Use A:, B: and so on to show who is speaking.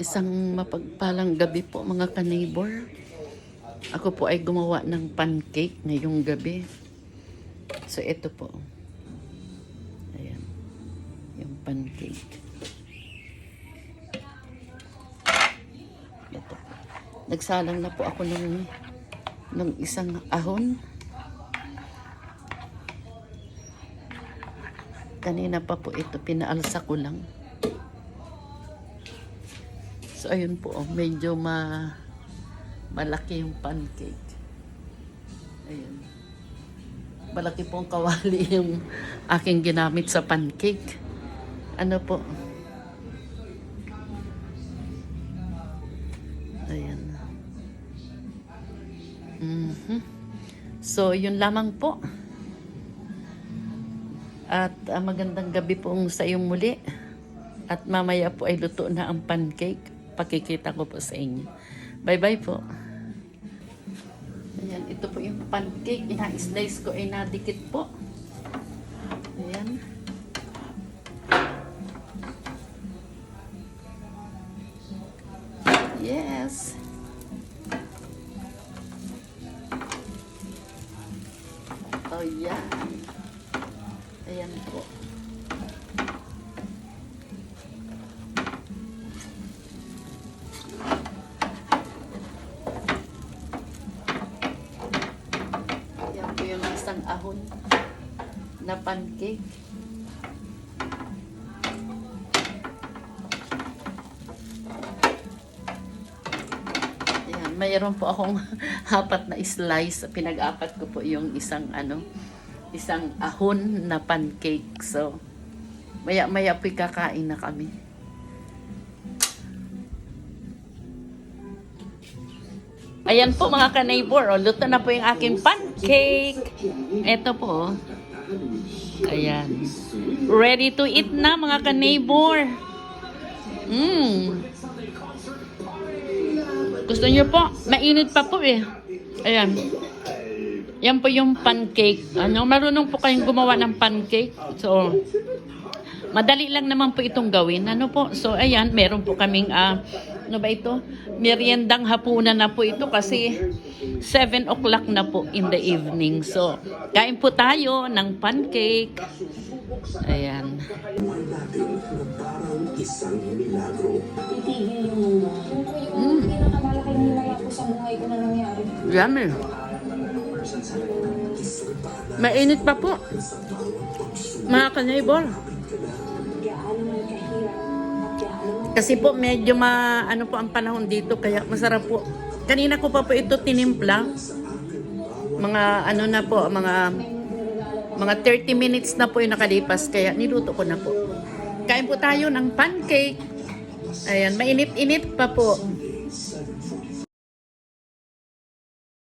A: Isang mapagpalang gabi po mga ka-neighbor. Ako po ay gumawa ng pancake ngayong gabi. So ito po. Ayan. Yung pancake. Ito po. Nagsalang na po ako ng isang ahon. Kanina pa po ito, pinaalsa ko lang. So, ayun po, medyo malaki yung pancake. Ayun. Malaki pong kawali yung aking ginamit sa pancake. Ano po? Ayan. So, yun lamang po. At magandang gabi po sa iyong muli. At mamaya po ay luto na ang pancake. Pakikita ko po sa inyo. Bye-bye po. Ayan, ito po yung pancake. Ina-slice ko ay nadikit po. Ayan. Yes. Oh, yan. Ayan po. Ayan po yung isang ahon na pancake. Ayan, mayroon po akong apat na slice. Pinag-apat ko po yung isang ahon na pancake. So, maya-maya po'y kakain na kami. Ayan po mga ka-neighbor. O, luto na po yung aking pancake. Ito po. Ayan. Ready to eat na mga ka-neighbor. Gusto niyo po? Mainit pa po eh. Ayan. Yan po yung pancake. Marunong po kayong gumawa ng pancake. So, madali lang naman po itong gawin. So, ayan, meron po kaming, ano ba ito? Meriendang hapunan na po ito kasi 7 o'clock na po in the evening. So, kain po tayo ng pancake. Ayan. Yummy. Mainit pa po. Mga ka-neighbor. Kasi po medyo ano po ang panahon dito kaya masarap po. Kanina ko pa po ito tinimpla. Mga ano na po, mga 30 minutes na po yung nakalipas kaya niluto ko na po. Kain po tayo ng pancake. Ayan, mainit-init pa po.